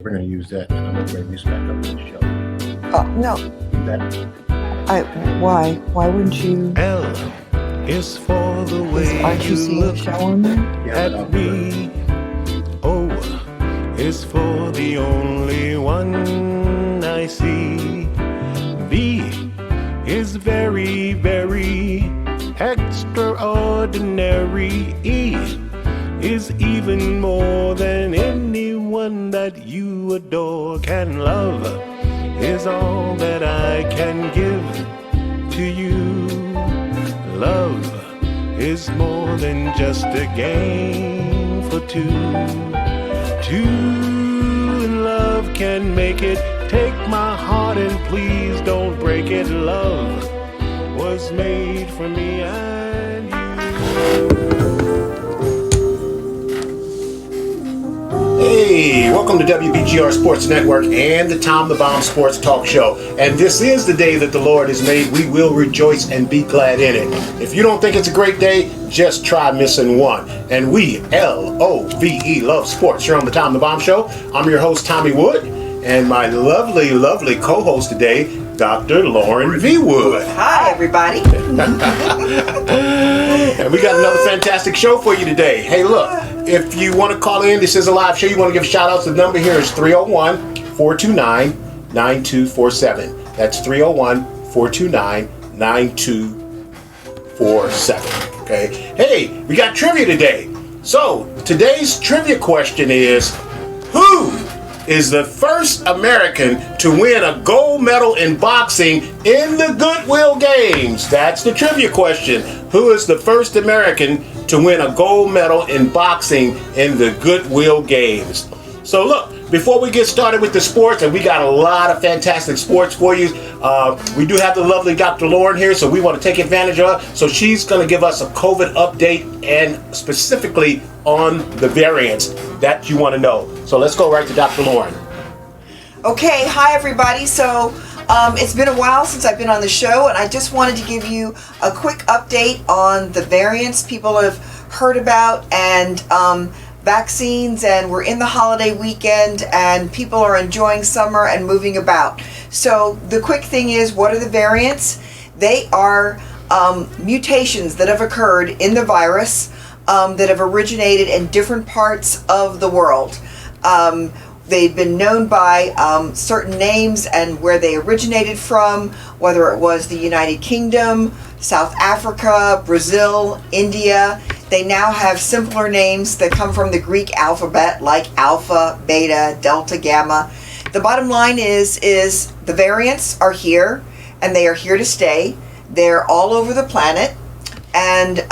We're going to use that, and I'm going to bring this back up to the show. No. See that? Why? Why wouldn't you? L is for the way Aren't you you seeing the look show on there? Yeah, but I'll at do it. me. O is for the only one I see. V is very, very extraordinary. E is even more than anyone that you adore can love. Is all that I can give to you. Love is more than just a game for two. Two in love can make it. Take my heart and please don't break it. Love was made for me and you. Hey, welcome to WBGR Sports Network and the Tom the Bomb Sports Talk Show. And this is the day that the Lord has made. We will rejoice and be glad in it. If you don't think it's a great day, just try missing one. And we, L-O-V-E, love sports. Here on the Tom the Bomb Show, I'm your host, Tommy Wood, and my lovely, lovely co-host today, Dr. Lauren V. Wood. Hi, everybody. And we got another fantastic show for you today. Hey, look, if you want to call in, this is a live show, you want to give shout outs, the number here is 301-429-9247. That's 301-429-9247. Okay. Hey, we got trivia today. So, today's trivia question is, who is the first American to win a gold medal in boxing in the Goodwill Games? That's the trivia question. Who is the first American to win a gold medal in boxing in the Goodwill Games? So look, before we get started with the sports, and we got a lot of fantastic sports for you, we do have the lovely Dr. Lauren here, so we want to take advantage of her. So she's going to give us a COVID update and specifically on the variants that you want to know. So let's go right to Dr. Lauren. Okay, hi, everybody. So it's been a while since I've been on the show, and I just wanted to give you a quick update on the variants people have heard about and vaccines, and we're in the holiday weekend and people are enjoying summer and moving about. So the quick thing is, what are the variants? They are mutations that have occurred in the virus that have originated in different parts of the world. They've been known by certain names and where they originated from, whether it was the United Kingdom, South Africa, Brazil, India. They now have simpler names that come from the Greek alphabet, like alpha, beta, delta, gamma. The bottom line is the variants are here, and they are here to stay. They're all over the planet, and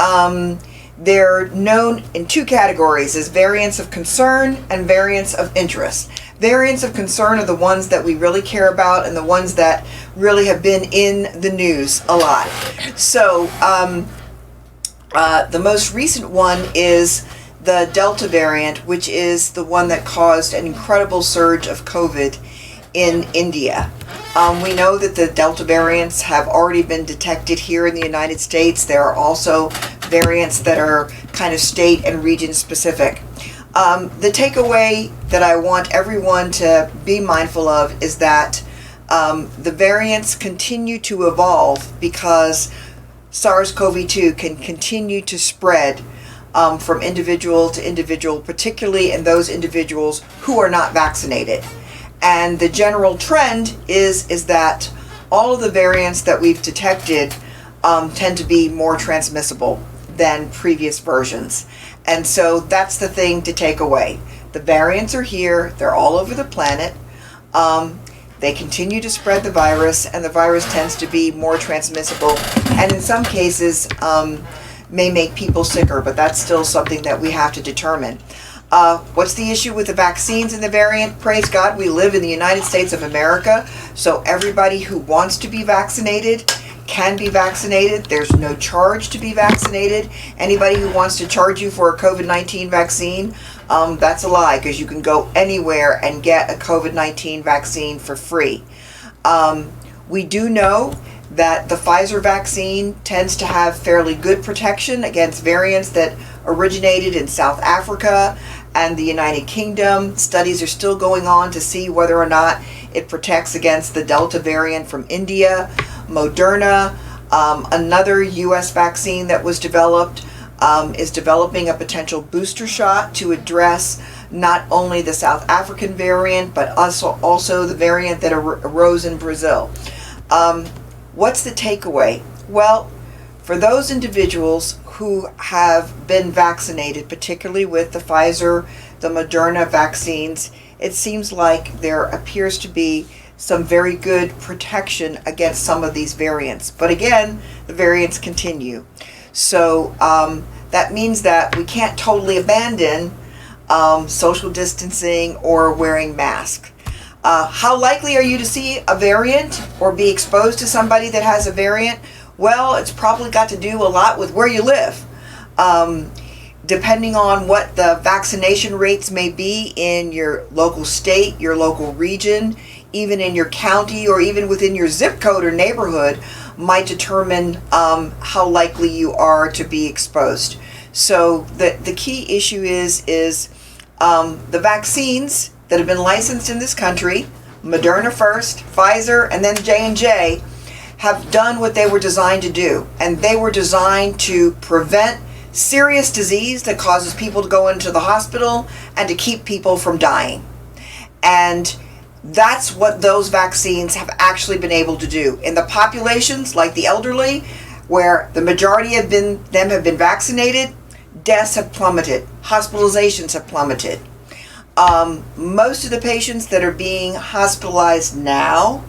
they're known in two categories as variants of concern and variants of interest. Variants of concern are the ones that we really care about and the ones that really have been in the news a lot. So the most recent one is the Delta variant, which is the one that caused an incredible surge of COVID in India. We know that the Delta variants have already been detected here in the United States. There are also variants that are kind of state and region specific. The takeaway that I want everyone to be mindful of is that the variants continue to evolve because SARS-CoV-2 can continue to spread from individual to individual, particularly in those individuals who are not vaccinated. And the general trend is that all of the variants that we've detected tend to be more transmissible than previous versions. And so that's the thing to take away. The variants are here, they're all over the planet. They continue to spread the virus, and the virus tends to be more transmissible, and in some cases may make people sicker, but that's still something that we have to determine. What's the issue with the vaccines and the variant? Praise God, we live in the United States of America, so everybody who wants to be vaccinated can be vaccinated. There's no charge to be vaccinated. Anybody who wants to charge you for a COVID-19 vaccine, that's a lie, because you can go anywhere and get a COVID-19 vaccine for free. We do know that the Pfizer vaccine tends to have fairly good protection against variants that originated in South Africa and the United Kingdom. Studies are still going on to see whether or not it protects against the Delta variant from India. Moderna, another U.S. vaccine that was developed, is developing a potential booster shot to address not only the South African variant, but also the variant that arose in Brazil. What's the takeaway? Well, for those individuals who have been vaccinated, particularly with the Pfizer, the Moderna vaccines, it seems like there appears to be some very good protection against some of these variants. But again, the variants continue. So that means that we can't totally abandon social distancing or wearing masks. How likely are you to see a variant or be exposed to somebody that has a variant? Well, it's probably got to do a lot with where you live. Depending on what the vaccination rates may be in your local state, your local region, even in your county, or even within your zip code or neighborhood, might determine how likely you are to be exposed. So the key issue is the vaccines that have been licensed in this country, Moderna first, Pfizer, and then J&J, have done what they were designed to do. And they were designed to prevent serious disease that causes people to go into the hospital and to keep people from dying. And that's what those vaccines have actually been able to do. In the populations like the elderly, where the majority have been vaccinated, deaths have plummeted, hospitalizations have plummeted. Most of the patients that are being hospitalized now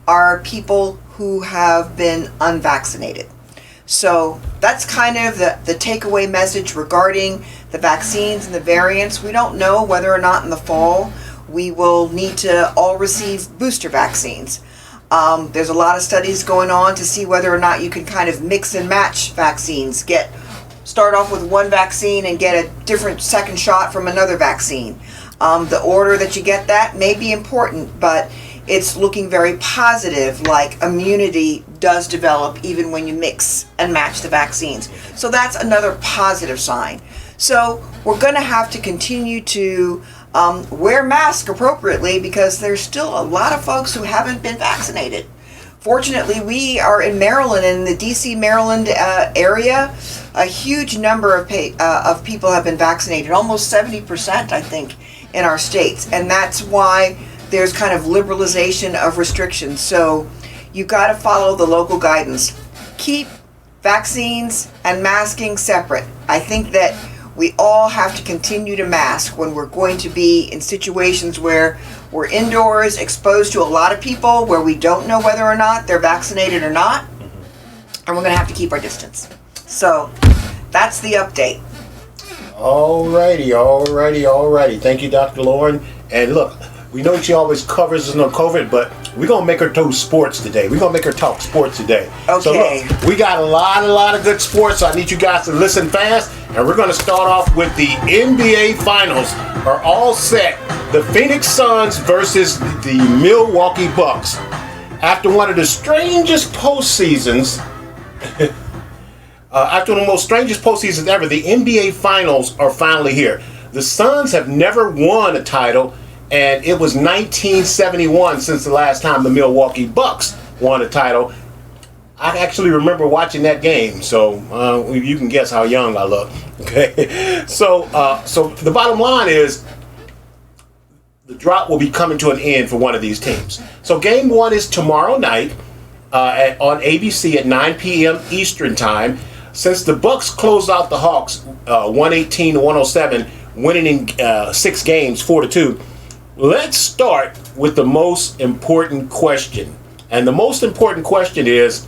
are people who have been unvaccinated. So that's kind of the takeaway message regarding the vaccines and the variants. We don't know whether or not in the fall we will need to all receive booster vaccines. There's a lot of studies going on to see whether or not you can kind of mix and match vaccines. Start off with one vaccine and get a different second shot from another vaccine. The order that you get that may be important, but it's looking very positive, like immunity does develop even when you mix and match the vaccines. So that's another positive sign. So we're going to have to continue to wear masks appropriately, because there's still a lot of folks who haven't been vaccinated. Fortunately, we are in Maryland, in the DC, Maryland area. A huge number of people have been vaccinated, almost 70%, I think, in our states. And that's why there's kind of liberalization of restrictions. So you've got to follow the local guidance. Keep vaccines and masking separate. I think that we all have to continue to mask when we're going to be in situations where we're indoors, exposed to a lot of people, where we don't know whether or not they're vaccinated or not, and we're going to have to keep our distance. So that's the update. Alrighty. Thank you, Dr. Lauren. And look, we know she always covers us on COVID, but we're going to make her do sports today. We're going to make her talk sports today. Okay. So look, we got a lot of good sports, so I need you guys to listen fast. And we're going to start off with the NBA Finals are all set. The Phoenix Suns versus the Milwaukee Bucks. After one of the strangest postseasons, after the most strangest postseasons ever, the NBA Finals are finally here. The Suns have never won a title, and it was 1971 since the last time the Milwaukee Bucks won a title. I actually remember watching that game, so you can guess how young I look. Okay, so the bottom line is the drought will be coming to an end for one of these teams. So game one is tomorrow night on ABC at 9 p.m. Eastern time. Since the Bucks closed out the Hawks 118-107, winning in 6 games, 4-2. Let's start with the most important question, and the most important question is,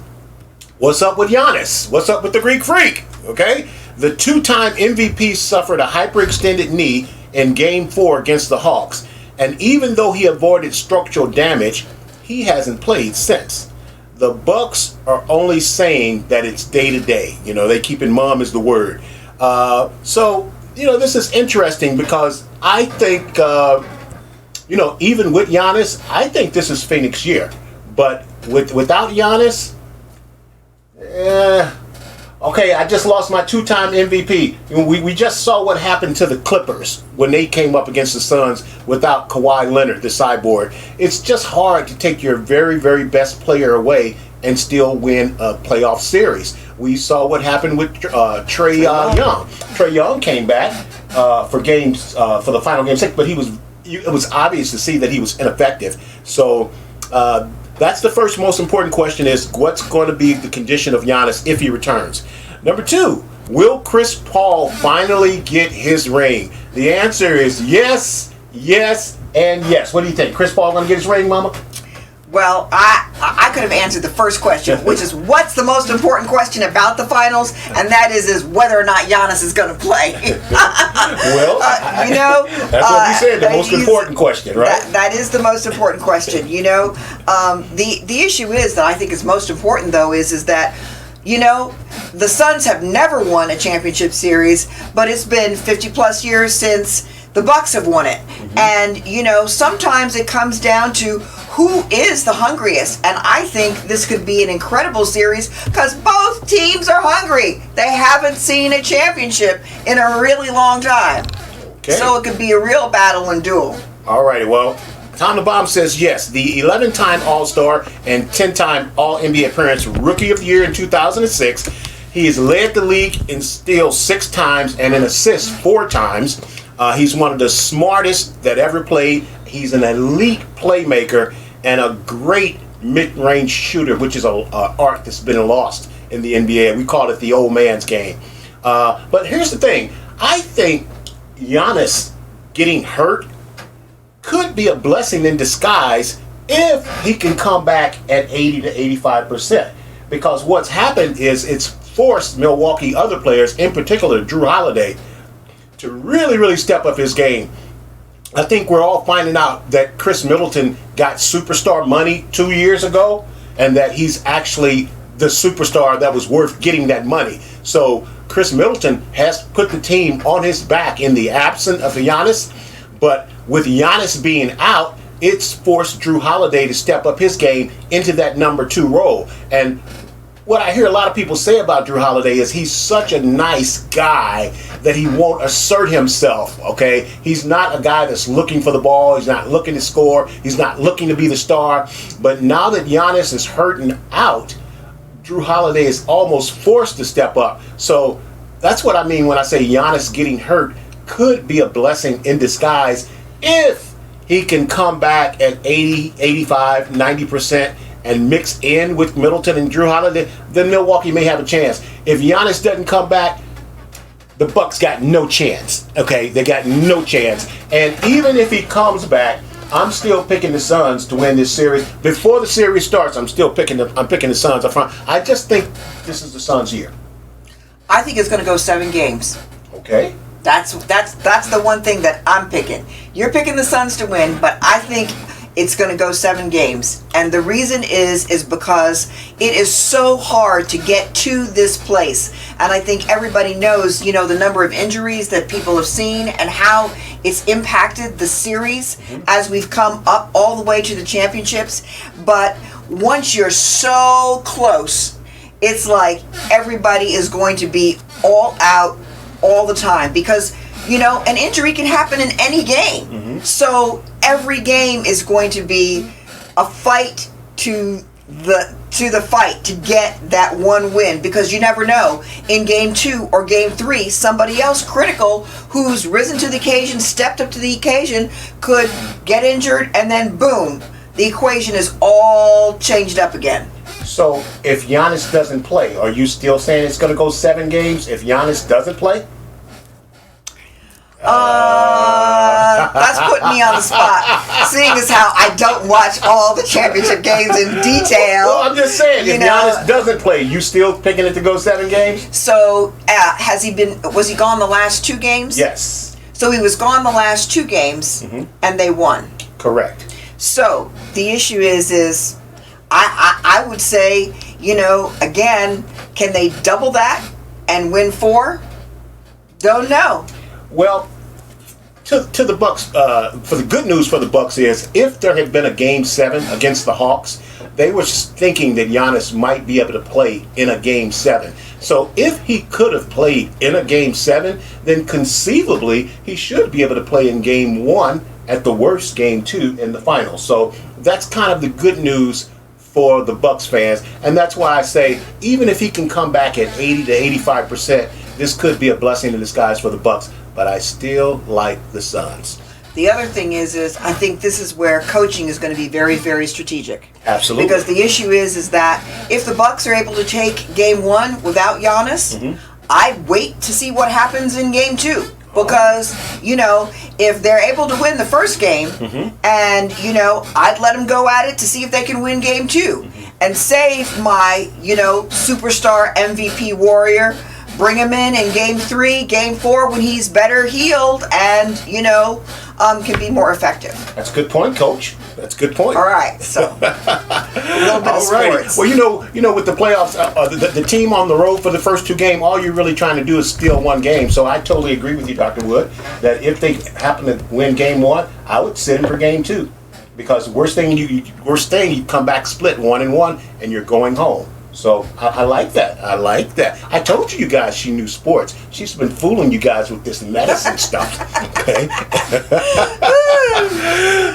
what's up with Giannis? What's up with the Greek Freak? Okay? The 2-time MVP suffered a hyperextended knee in Game 4 against the Hawks. And even though he avoided structural damage, he hasn't played since. The Bucks are only saying that it's day-to-day. You know, they keeping mum as the word. So, you know, this is interesting because I think, you know, even with Giannis, I think this is Phoenix year. But without Giannis, Okay, I just lost my two-time MVP. We just saw what happened to the Clippers when they came up against the Suns without Kawhi Leonard, the cyborg. It's just hard to take your very, very best player away and still win a playoff series. We saw what happened with Trae Young. Trae Young came back for the final game 6, but it was obvious to see that he was ineffective. So that's the first most important question: is what's going to be the condition of Giannis if he returns? Number 2, will Chris Paul finally get his ring? The answer is yes, yes, and yes. What do you think? Chris Paul going to get his ring, Mama? Well, I could have answered the first question, which is what's the most important question about the finals, and that is whether or not Giannis is going to play. Well, that's what you said, the most important question, right? That is the most important question. The issue is that I think is most important, though, is that the Suns have never won a championship series, but it's been 50 plus years since the Bucks have won it. Mm-hmm. And, sometimes it comes down to who is the hungriest. And I think this could be an incredible series because both teams are hungry. They haven't seen a championship in a really long time. Okay. So it could be a real battle and duel. All right, well, Tom the Bomb says yes. The 11-time All-Star and 10-time All-NBA appearance, Rookie of the Year in 2006. He has led the league in steals 6 times and in assists 4 times. He's one of the smartest that ever played. He's an elite playmaker and a great mid-range shooter, which is an art that's been lost in the NBA. We call it the old man's game. But here's the thing. I think Giannis getting hurt could be a blessing in disguise if he can come back at 80 to 85%. Because what's happened is it's forced Milwaukee other players, in particular Drew Holiday, to really, really step up his game. I think we're all finding out that Chris Middleton got superstar money 2 years ago, and that he's actually the superstar that was worth getting that money. So Chris Middleton has put the team on his back in the absence of Giannis, but with Giannis being out, it's forced Drew Holiday to step up his game into that number 2 role. And what I hear a lot of people say about Drew Holiday is he's such a nice guy that he won't assert himself, okay? He's not a guy that's looking for the ball. He's not looking to score. He's not looking to be the star. But now that Giannis is hurting out, Drew Holiday is almost forced to step up. So that's what I mean when I say Giannis getting hurt could be a blessing in disguise if he can come back at 80, 85, 90% and mix in with Middleton and Drew Holiday, then Milwaukee may have a chance. If Giannis doesn't come back, the Bucks got no chance. Okay, they got no chance. And even if he comes back, I'm still picking the Suns to win this series. Before the series starts, I'm picking the Suns up front. I just think this is the Suns' year. I think it's going to go 7 games. Okay. That's the one thing that I'm picking. You're picking the Suns to win, but I think it's going to go 7 games. And the reason is because it is so hard to get to this place. And I think everybody knows, the number of injuries that people have seen and how it's impacted the series as we've come up all the way to the championships. But once you're so close, it's like everybody is going to be all out all the time because an injury can happen in any game. Mm-hmm. So every game is going to be a fight to the fight to get that one win because you never know. In game 2 or game 3, somebody else critical who's risen to the occasion, stepped up to the occasion, could get injured, and then boom, the equation is all changed up again. So if Giannis doesn't play, are you still saying it's going to go 7 games if Giannis doesn't play? That's putting me on the spot. Seeing as how I don't watch all the championship games in detail. Well, I'm just saying, if Giannis doesn't play, you still picking it to go 7 games? So, was he gone the last 2 games? Yes. So he was gone the last 2 games, and they won. Correct. So, the issue is I would say, again, can they double that and win 4? Don't know. Well, to the Bucks, for the good news for the Bucks is if there had been a Game 7 against the Hawks, they were thinking that Giannis might be able to play in a Game 7. So if he could have played in a Game 7, then conceivably he should be able to play in Game 1, at the worst Game 2 in the finals. So that's kind of the good news for the Bucks fans, and that's why I say even if he can come back at 80 to 85%, this could be a blessing in disguise for the Bucks. But I still like the Suns. The other thing is I think this is where coaching is going to be very, very strategic. Absolutely. Because the issue is that if the Bucks are able to take Game 1 without Giannis, I wait to see what happens in Game 2. Because, if they're able to win the first game, and, I'd let them go at it to see if they can win Game 2 and save my, superstar MVP Warrior, bring him in Game 3, Game 4 when he's better healed and, can be more effective. That's a good point, Coach. That's a good point. All right, so a little bit of sports. Well, with the playoffs, the team on the road for the first 2 games, all you're really trying to do is steal 1 game. So I totally agree with you, Dr. Wood, that if they happen to win Game 1, I would sit in for Game 2, because worst thing you come back split 1-1, and you're going home. So I like that. I told you guys she knew sports. She's been fooling you guys with this medicine stuff. Okay.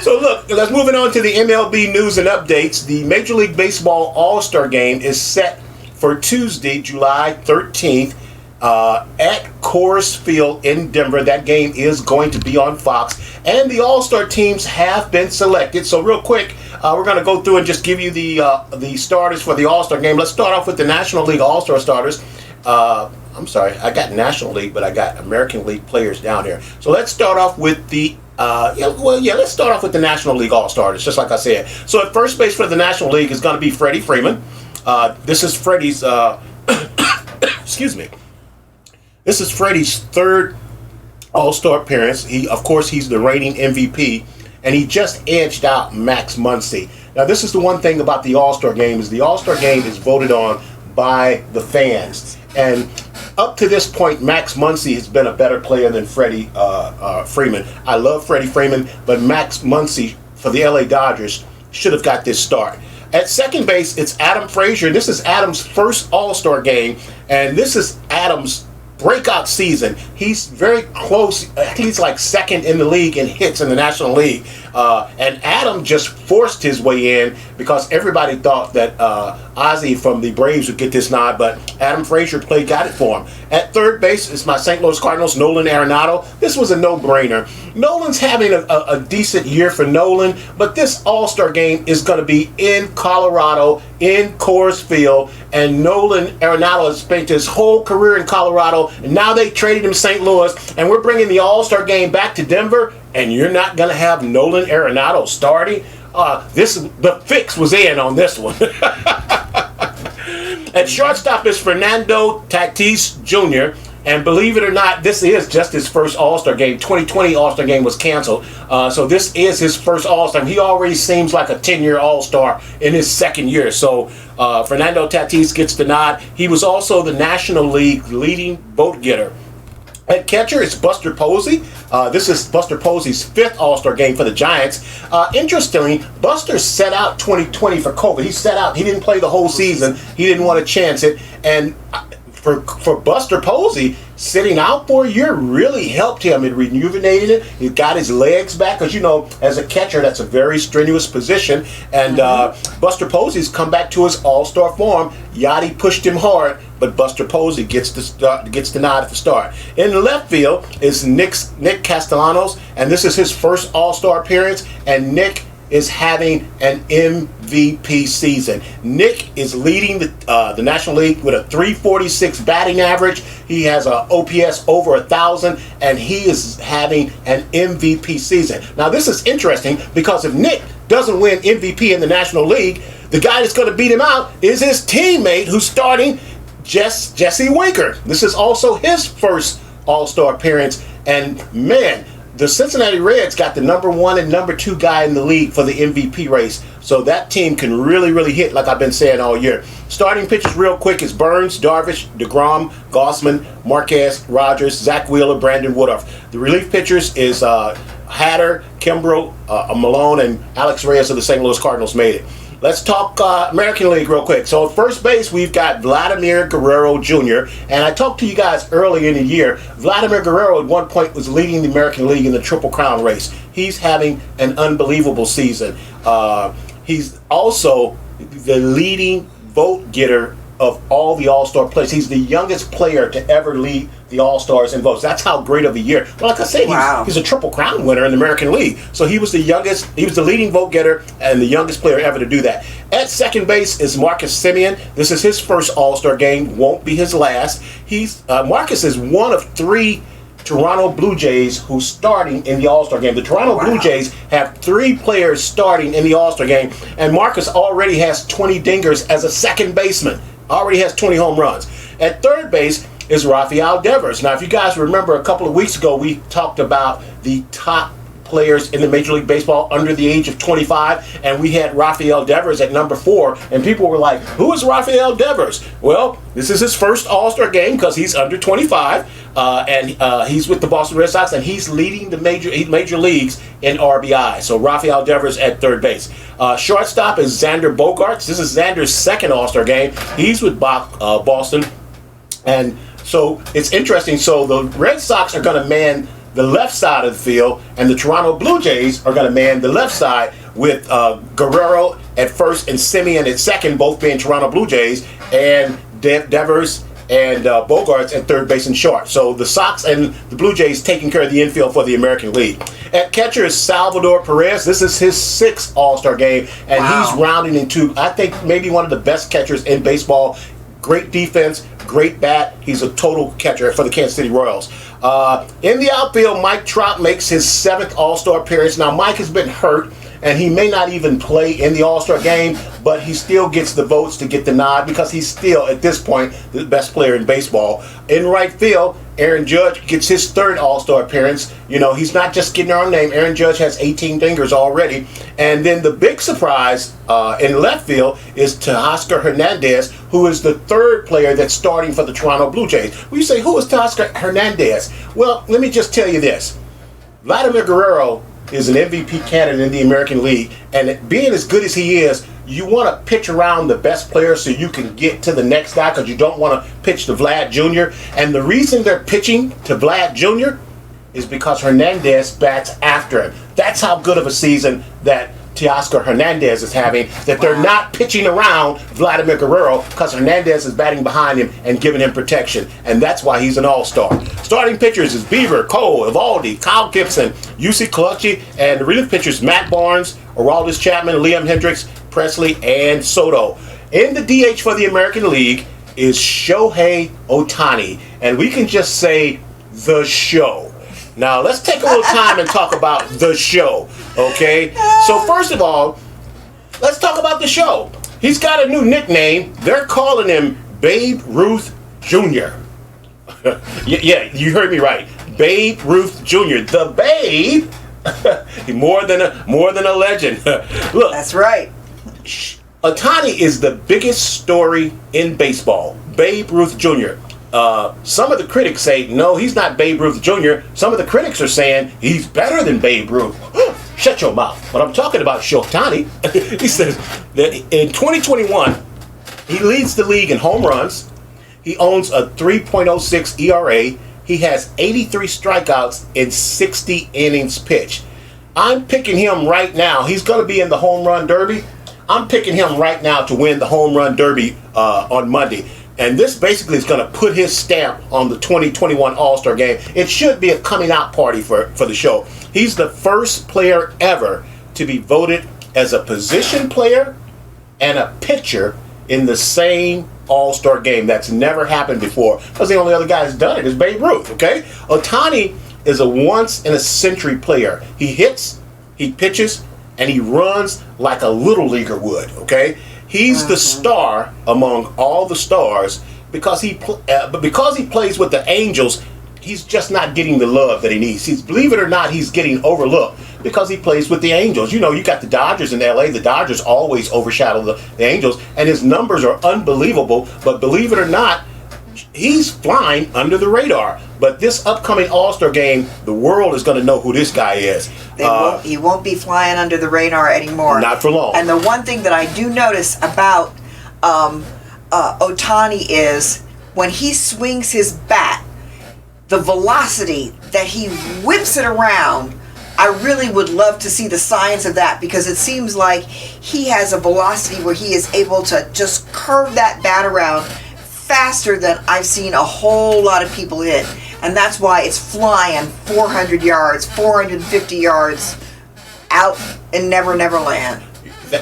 So look, let's move on to the MLB news and updates. The Major League Baseball All-Star Game is set for Tuesday, July 13th. At Coors Field in Denver. That game is going to be on Fox, and the All-Star teams have been selected. So real quick, we're going to go through and just give you the starters for the All-Star game. Let's start off with the National League All-Star starters. I'm sorry, I got National League, but I got American League players down here. So let's start off with the let's start off with the National League All-Stars, just like I said. So at first base for the National League is going to be Freddie Freeman. This is Freddie's excuse me. This is Freddie's 3rd All-Star appearance. He's the reigning MVP, and he just edged out Max Muncy. Now, this is the one thing about the All-Star Game, is the All-Star Game is voted on by the fans. And up to this point, Max Muncy has been a better player than Freddie Freeman. I love Freddie Freeman, but Max Muncy for the LA Dodgers should have got this start. At second base, it's Adam Frazier. This is Adam's first All-Star Game, and this is Adam's breakout season. He's very close. He's like 2nd in the league in hits in the National League. And Adam just forced his way in because everybody thought that Ozzie from the Braves would get this nod, but Adam Frazier got it for him. At third base is my St. Louis Cardinals, Nolan Arenado. This was a no-brainer. Nolan's having a decent year for Nolan, but this All-Star Game is going to be in Colorado, in Coors Field, and Nolan Arenado has spent his whole career in Colorado, and now they traded him to St. Louis, and we're bringing the All-Star Game back to Denver, and you're not going to have Nolan Arenado starting? The fix was in on this one. At shortstop is Fernando Tatis Jr., and believe it or not, this is just his first All-Star Game. 2020 All-Star Game was canceled. So this is his first All-Star. He already seems like a 10-year All-Star in his 2nd year. So Fernando Tatis gets the nod. He was also the National League leading vote getter. At catcher, it's Buster Posey. This is Buster Posey's 5th All-Star Game for the Giants. Interestingly, Buster set out 2020 for COVID. He set out. He didn't play the whole season. He didn't want to chance it. And for Buster Posey, sitting out for a year really helped him. It rejuvenated it. He got his legs back, because as a catcher, that's a very strenuous position. And Buster Posey's come back to his All-Star form. Yachty pushed him hard, but Buster Posey gets the nod at the start. In the left field is Nick Castellanos, and this is his first All-Star appearance. And Nick is having an MVP season. Nick is leading the National League with a .346 batting average. He has an OPS over 1,000, and he is having an MVP season. Now, this is interesting because if Nick doesn't win MVP in the National League, the guy that's going to beat him out is his teammate who's starting, Jesse Winker. This is also his first All-Star appearance, and man, the Cincinnati Reds got the number 1 and number 2 guy in the league for the MVP race. So that team can really, really hit, like I've been saying all year. Starting pitchers real quick is Burns, Darvish, DeGrom, Gossman, Marquez, Rogers, Zach Wheeler, Brandon Woodruff. The relief pitchers is Hatter, Kimbrough, Malone, and Alex Reyes of the St. Louis Cardinals made it. Let's talk American League real quick. So at first base, we've got Vladimir Guerrero Jr. And I talked to you guys early in the year. Vladimir Guerrero at one point was leading the American League in the Triple Crown race. He's having an unbelievable season. He's also the leading vote getter of all the All-Star players. He's the youngest player to ever lead the All-Stars in votes. That's how great of a year. Well, like I said, he's a Triple Crown winner in the American League. So he was the youngest, he was the leading vote getter and the youngest player ever to do that. At second base is Marcus Semien. This is his first All-Star game, won't be his last. Marcus is one of 3 Toronto Blue Jays who's starting in the All-Star game. The Toronto Blue Jays have 3 players starting in the All-Star game, and Marcus already has 20 dingers as a second baseman. Already has 20 home runs. At third base is Rafael Devers. Now, if you guys remember, a couple of weeks ago, we talked about the top players in the Major League Baseball under the age of 25, and we had Rafael Devers at number 4, and people were like, who is Rafael Devers? Well, this is his first All-Star game because he's under 25, and he's with the Boston Red Sox, and he's leading the major leagues in RBI. So Rafael Devers at third base. Shortstop is Xander Bogaerts. This is Xander's second All-Star game. He's with Boston, and so it's interesting. So the Red Sox are going to man the left side of the field, and the Toronto Blue Jays are going to man the left side with Guerrero at first and Semien at second, both being Toronto Blue Jays, and Devers and Bogaerts at third base and short. So the Sox and the Blue Jays taking care of the infield for the American League. At catcher is Salvador Perez. This is his 6th All-Star game, and he's rounding into, I think, maybe one of the best catchers in baseball. Great defense, great bat. He's a total catcher for the Kansas City Royals. In the outfield, Mike Trout makes his 7th All-Star appearance. Now, Mike has been hurt, and he may not even play in the All-Star game, but he still gets the votes to get the nod because he's still, at this point, the best player in baseball. In right field, Aaron Judge gets his 3rd All-Star appearance. You know, he's not just getting our name. Aaron Judge has 18 dingers already. And then the big surprise in left field is Teoscar Hernandez, who is the 3rd player that's starting for the Toronto Blue Jays. Well, you say, who is Teoscar Hernandez? Well, let me just tell you this. Vladimir Guerrero is an MVP candidate in the American League, and being as good as he is, you want to pitch around the best players so you can get to the next guy because you don't want to pitch to Vlad Jr. And the reason they're pitching to Vlad Jr. is because Hernandez bats after him. That's how good of a season that Teoscar Hernandez is having, that they're not pitching around Vladimir Guerrero because Hernandez is batting behind him and giving him protection, and that's why he's an all-star. Starting pitchers is Beaver, Cole, Evaldi, Kyle Gibson, UC Clutchy, and the relief pitchers Matt Barnes, Aroldis Chapman, Liam Hendricks, Presley, and Soto. In the DH for the American League is Shohei Ohtani, and we can just say the show. Now, let's take a little time and talk about the show, okay? So, first of all, let's talk about the show. He's got a new nickname. They're calling him Babe Ruth Jr. Yeah, you heard me right. Babe Ruth Jr. The Babe. more than a legend. Look. That's right. Ohtani is the biggest story in baseball. Babe Ruth Jr. Some of the critics say, no, he's not Babe Ruth Jr. Some of the critics are saying he's better than Babe Ruth. Shut your mouth. But I'm talking about Shohei. He says that in 2021, he leads the league in home runs. He owns a 3.06 ERA. He has 83 strikeouts in 60 innings pitched. I'm picking him right now. He's going to be in the home run derby. I'm picking him right now to win the home run derby on Monday. And this basically is going to put his stamp on the 2021 All-Star game. It should be a coming out party for the show. He's the first player ever to be voted as a position player and a pitcher in the same All-Star game. That's never happened before, because the only other guy that's done it is Babe Ruth, okay? Ohtani is a once-in-a-century player. He hits, he pitches, and he runs like a little leaguer would, okay? He's the star among all the stars because he plays with the Angels. He's just not getting the love that he needs. Believe it or not, he's getting overlooked because he plays with the Angels. You know, you got the Dodgers in LA. The Dodgers always overshadow the Angels, and his numbers are unbelievable. But believe it or not, he's flying under the radar. But this upcoming All-Star game, the world is going to know who this guy is. He won't be flying under the radar anymore. Not for long. And the one thing that I do notice about Ohtani is when he swings his bat, the velocity that he whips it around, I really would love to see the science of that, because it seems like he has a velocity where he is able to just curve that bat around faster than I've seen a whole lot of people hit. And that's why it's flying 400 yards, 450 yards out in Never Never Land.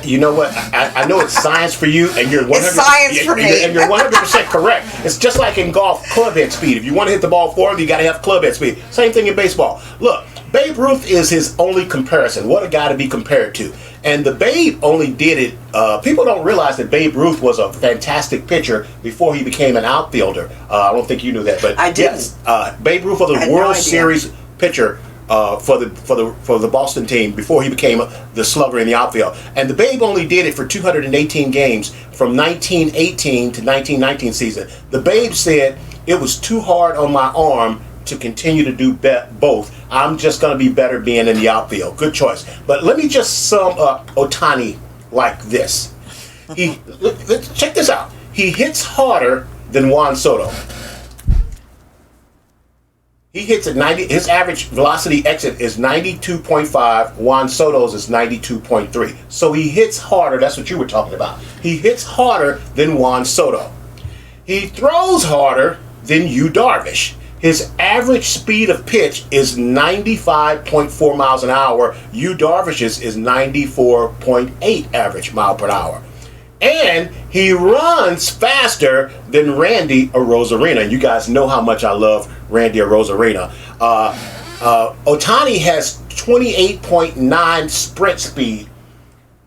You know what? I know it's science for you, and you're 100%. It's science for me. And you're 100% correct. It's just like in golf, club head speed. If you want to hit the ball forward, you got to have club head speed. Same thing in baseball. Look, Babe Ruth is his only comparison. What a guy to be compared to. And the Babe only did it. People don't realize that Babe Ruth was a fantastic pitcher before he became an outfielder. I don't think you knew that, but I didn't. Yes, Babe Ruth was a World Series pitcher. For the Boston team before he became the slugger in the outfield. And the Babe only did it for 218 games from 1918 to 1919 season. The Babe said, it was too hard on my arm to continue to do both. I'm just going to be better being in the outfield. Good choice. But let me just sum up Ohtani like this. Check this out. He hits harder than Juan Soto. He hits at 90. His average velocity exit is 92.5. Juan Soto's is 92.3. So he hits harder. That's what you were talking about. He hits harder than Juan Soto. He throws harder than Yu Darvish. His average speed of pitch is 95.4 miles an hour. Yu Darvish's is 94.8 average mile per hour. And he runs faster than Randy Arozarena. You guys know how much I love Randy Arozarena. Ohtani has 28.9 sprint speed,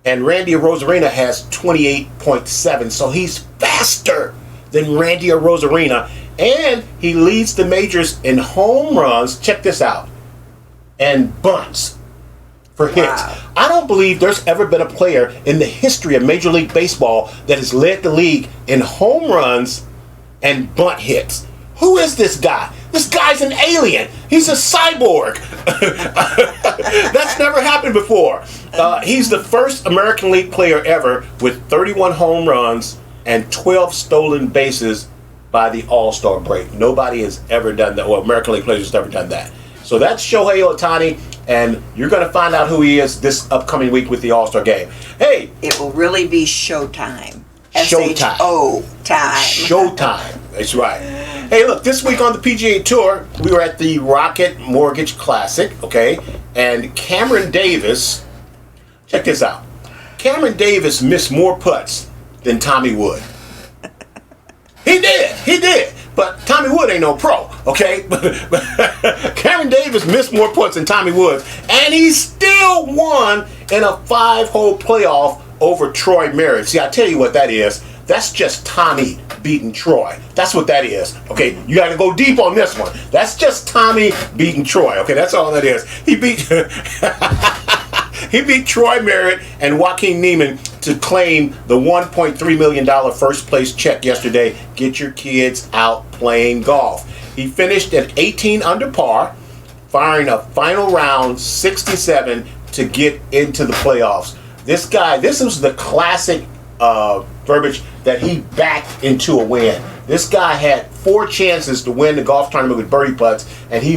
and Randy Arozarena has 28.7. So he's faster than Randy Arozarena, and he leads the majors in home runs. Check this out, and bunts for hits. Wow. I don't believe there's ever been a player in the history of Major League Baseball that has led the league in home runs and bunt hits. Who is this guy? This guy's an alien. He's a cyborg. That's never happened before. He's the first American League player ever with 31 home runs and 12 stolen bases by the All-Star break. Nobody has ever done that. Well, American League players have never done that. So that's Shohei Ohtani, and you're going to find out who he is this upcoming week with the All-Star game. Hey! It will really be showtime. Showtime. S-H-O time. Showtime. That's right. Hey, look, this week on the PGA Tour, we were at the Rocket Mortgage Classic, okay? And Cameron Davis, check this out. Cameron Davis missed more putts than Tommy Wood. He did. But Tommy Wood ain't no pro, okay? Cameron Davis missed more putts than Tommy Wood, and he still won in a 5-hole playoff over Troy Merritt. See, I tell you what that is. That's just Tommy beating Troy. That's what that is, okay? You got to go deep on this one. That's just Tommy beating Troy, okay? That's all that is. He beat he beat Troy Merritt and Joaquin Neiman to claim the $1.3 million first place check yesterday. Get your kids out playing golf. He finished at 18 under par, firing a final round 67 to get into the playoffs. This guy, this was the classic verbiage that he backed into a win. This guy had 4 chances to win the golf tournament with birdie putts, and he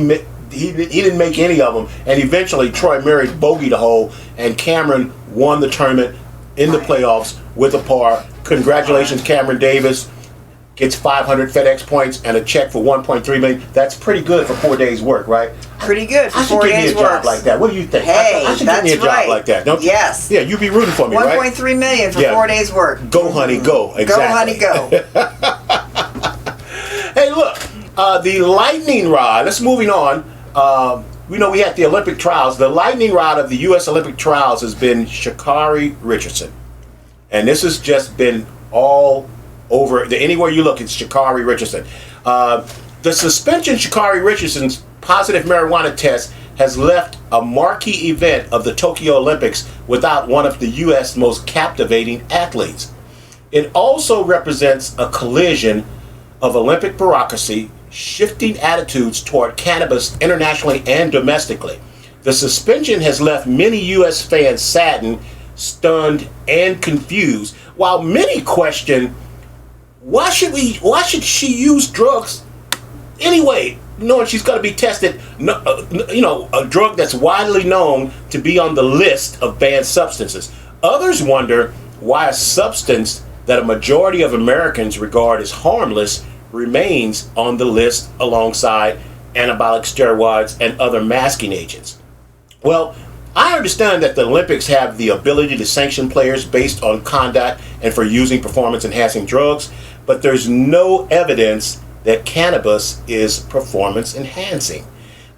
didn't make any of them. And eventually, Troy Merritt bogeyed a hole, and Cameron won the tournament in the playoffs with a par. Congratulations, Cameron Davis. Gets 500 FedEx points and a check for $1.3 million. That's pretty good for 4 days' work, right? Pretty good for 4 days' work. I should get me a job like that. What do you think? Hey, I should get me a job like that. Don't you? Yes. Yeah, you'd be rooting for me, right? $1.3 million for 4 days' work. Go, honey, go. Exactly. Go, honey, go. Hey, look, the lightning rod. Let's moving on. We know we had the Olympic trials. The lightning rod of the U.S. Olympic trials has been Sha'Carri Richardson, and this has just been all over. Anywhere you look, it's Sha'Carri Richardson. The suspension Sha'Carri Richardson's positive marijuana test has left a marquee event of the Tokyo Olympics without one of the U.S. most captivating athletes. It also represents a collision of Olympic bureaucracy, shifting attitudes toward cannabis internationally and domestically. The suspension has left many U.S. fans saddened, stunned, and confused, while many question why should she use drugs anyway, knowing she's going to be tested, a drug that's widely known to be on the list of banned substances. Others wonder why a substance that a majority of Americans regard as harmless remains on the list alongside anabolic steroids and other masking agents. Well, I understand that the Olympics have the ability to sanction players based on conduct and for using performance-enhancing drugs, but there's no evidence that cannabis is performance-enhancing.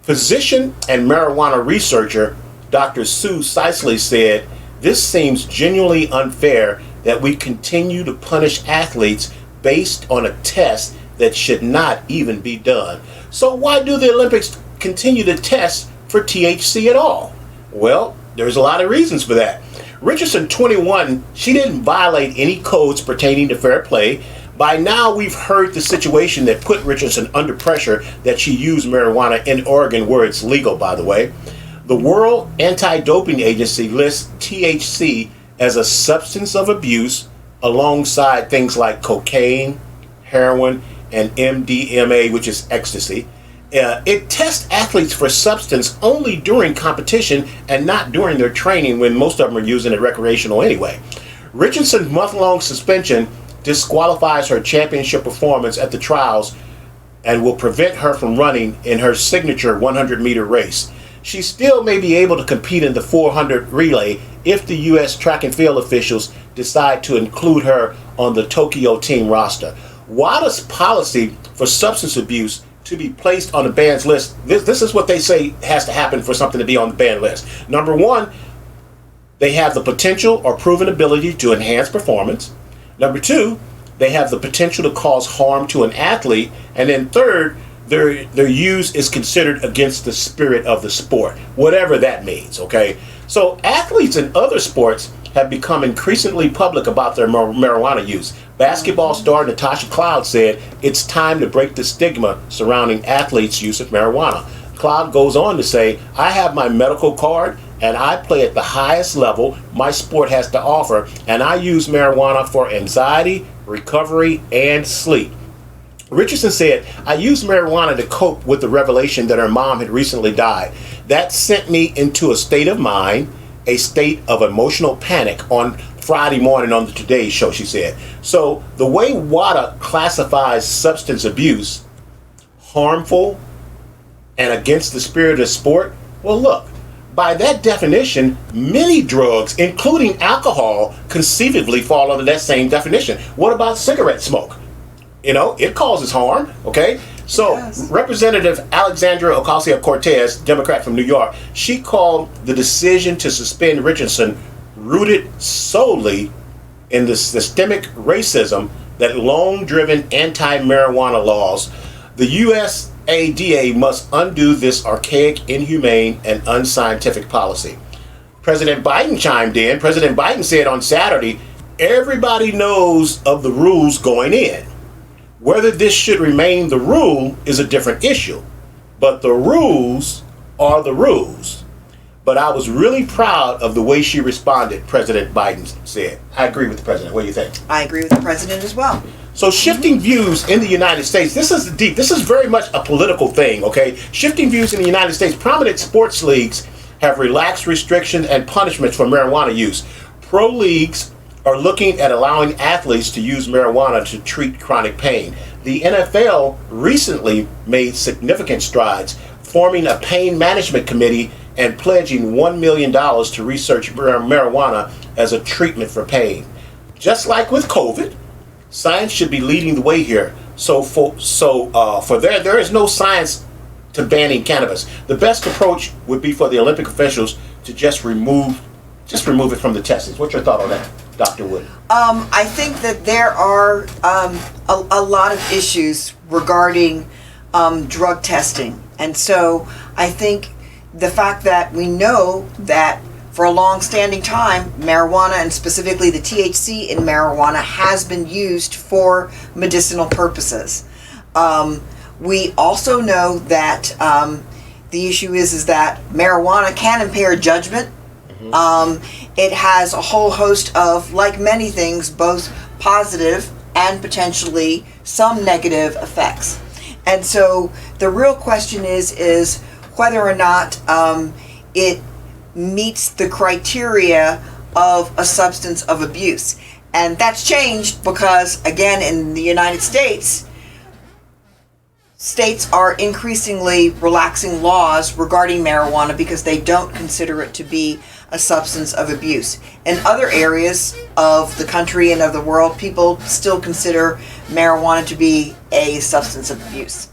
Physician and marijuana researcher Dr. Sue Sisley said, "This seems genuinely unfair that we continue to punish athletes based on a test that should not even be done. So why do the Olympics continue to test for THC at all?" Well, there's a lot of reasons for that. Richardson, 21, she didn't violate any codes pertaining to fair play. By now, we've heard the situation that put Richardson under pressure that she used marijuana in Oregon, where it's legal, by the way. The World Anti-Doping Agency lists THC as a substance of abuse alongside things like cocaine, heroin, and MDMA, which is ecstasy. It tests athletes for substance only during competition and not during their training, when most of them are using it recreational anyway. Richardson's month-long suspension disqualifies her championship performance at the trials and will prevent her from running in her signature 100-meter race. She still may be able to compete in the 400 relay if the U.S. track and field officials decide to include her on the Tokyo team roster. WADA's policy for substance abuse to be placed on the banned list, this is what they say has to happen for something to be on the banned list. Number one, they have the potential or proven ability to enhance performance. Number two, they have the potential to cause harm to an athlete. And then third, their use is considered against the spirit of the sport, whatever that means, okay? So athletes in other sports have become increasingly public about their marijuana use. Basketball star Natasha Cloud said, "It's time to break the stigma surrounding athletes' use of marijuana." Cloud goes on to say, "I have my medical card and I play at the highest level my sport has to offer, and I use marijuana for anxiety, recovery, and sleep." Richardson said, "I used marijuana to cope with the revelation that her mom had recently died. That sent me into a state of mind, a state of emotional panic on Friday morning on the Today Show," she said. So the way WADA classifies substance abuse, harmful and against the spirit of sport, well, look, by that definition, many drugs, including alcohol, conceivably fall under that same definition. What about cigarette smoke? It causes harm, okay? So Representative Alexandra Ocasio-Cortez, Democrat from New York, she called the decision to suspend Richardson rooted solely in the systemic racism that long-driven anti-marijuana laws. The USADA must undo this archaic, inhumane, and unscientific policy. President Biden chimed in. President Biden said on Saturday, "Everybody knows of the rules going in. Whether this should remain the rule is a different issue, but the rules are the rules." But I was really proud of the way she responded, President Biden said. I agree with the president. What do you think? I agree with the president as well. So shifting views in the United States, this is very much a political thing, okay? Shifting views in the United States, prominent sports leagues have relaxed restrictions and punishments for marijuana use. Pro leagues are looking at allowing athletes to use marijuana to treat chronic pain. The NFL recently made significant strides, forming a pain management committee and pledging $1 million to research marijuana as a treatment for pain. Just like with COVID, science should be leading the way here. There is no science to banning cannabis. The best approach would be for the Olympic officials to just remove it from the testings. What's your thought on that, Dr. Wood? I think that there are a lot of issues regarding drug testing, and so I think the fact that we know that for a long-standing time, marijuana, and specifically the THC in marijuana, has been used for medicinal purposes. We also know that the issue is that marijuana can impair judgment. It has a whole host of, like many things, both positive and potentially some negative effects. And so the real question is whether or not it meets the criteria of a substance of abuse. And that's changed because, again, in the United States, states are increasingly relaxing laws regarding marijuana because they don't consider it to be a substance of abuse. In other areas of the country and of the world, people still consider marijuana to be a substance of abuse.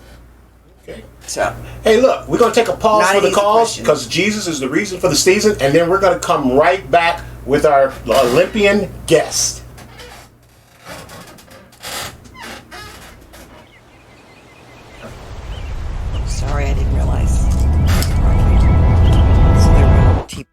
Okay. So, hey, look, we're going to take a pause not for the an easy calls question. because Jesus is the reason for the season, and then we're going to come right back with our Olympian guest. Sorry, I didn't realize. So there were T-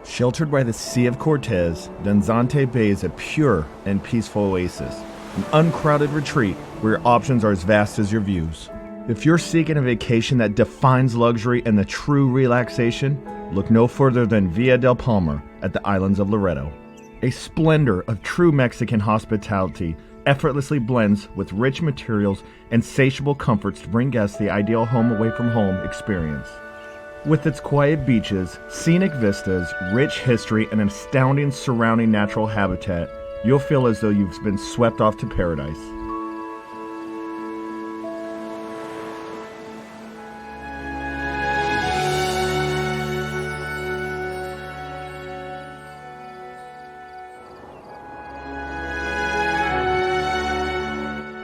Sheltered by the Sea of Cortez, Danzante Bay is a pure and peaceful oasis, an uncrowded retreat where your options are as vast as your views. If you're seeking a vacation that defines luxury and the true relaxation, look no further than Villa del Palmar at the islands of Loreto. A splendor of true Mexican hospitality effortlessly blends with rich materials and insatiable comforts to bring guests the ideal home away from home experience. With its quiet beaches, scenic vistas, rich history, and an astounding surrounding natural habitat, you'll feel as though you've been swept off to paradise.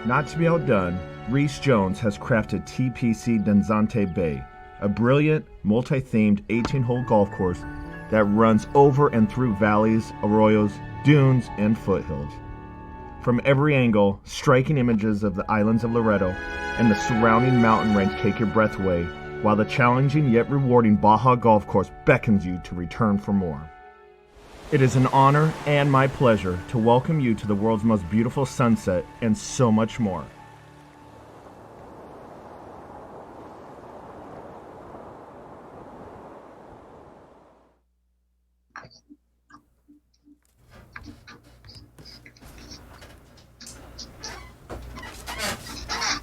Not to be outdone, Reese Jones has crafted TPC Danzante Bay, a brilliant, multi-themed 18-hole golf course that runs over and through valleys, arroyos, dunes, and foothills. From every angle, striking images of the islands of Loreto and the surrounding mountain range take your breath away, while the challenging yet rewarding Baja golf course beckons you to return for more. It is an honor and my pleasure to welcome you to the world's most beautiful sunset and so much more.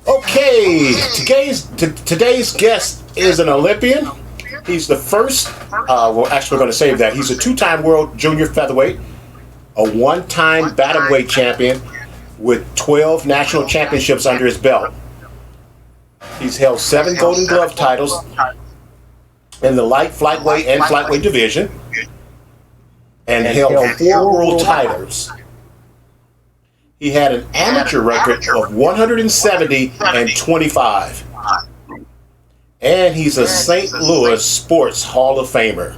Okay, today's guest is an Olympian. He's the first, well, actually, we're going to save that. He's a two-time world junior featherweight, a one-time bantamweight champion with 12 national championships under his belt. He's held 7 Golden Glove titles in the light flyweight and flyweight division, and held 4 world titles. He had an amateur record of 170 and 25. And he's a St. Louis Sports Hall of Famer.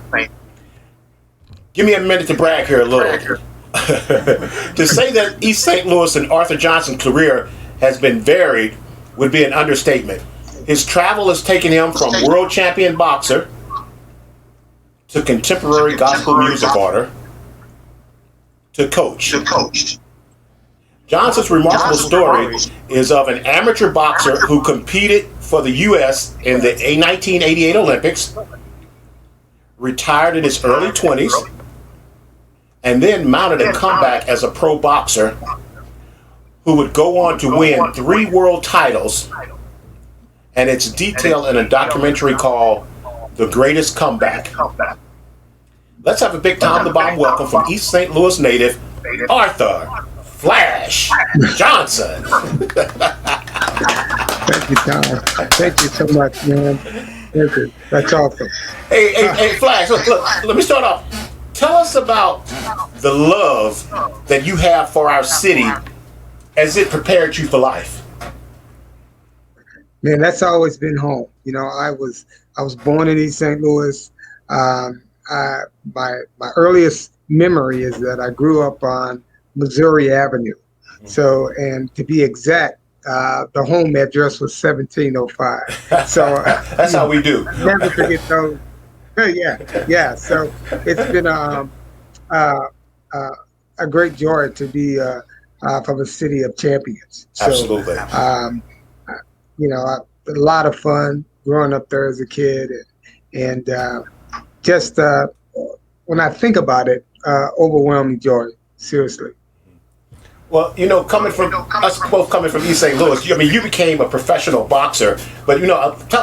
Give me a minute to brag here a little. To say that East St. Louis and Arthur Johnson's career has been varied would be an understatement. His travel has taken him from world champion boxer to contemporary gospel music artist to coach. Johnson's remarkable story is of an amateur boxer who competed for the U.S. in the 1988 Olympics, retired in his early 20s, and then mounted a comeback as a pro boxer who would go on to win 3 world titles, and it's detailed in a documentary called The Greatest Comeback. Let's have a big Tom the Bomb welcome from East St. Louis native, Arthur Flash Johnson. Thank you, Tom. Thank you so much, man. Thank you. That's awesome. Hey, Flash, look, let me start off. Tell us about the love that you have for our city as it prepared you for life. Man, that's always been home. You know, I was born in East St. Louis. My earliest memory is that I grew up on Missouri Avenue. So, and to be exact, the home address was 1705. So that's how we do. Never forget those. yeah. So it's been uh, uh, a great joy to be from a city of champions. So, Absolutely. uh, a lot of fun growing up there as a kid, and just when I think about it, overwhelming joy. Seriously. Well, coming from us both coming from East St. Louis, I mean, you became a professional boxer. But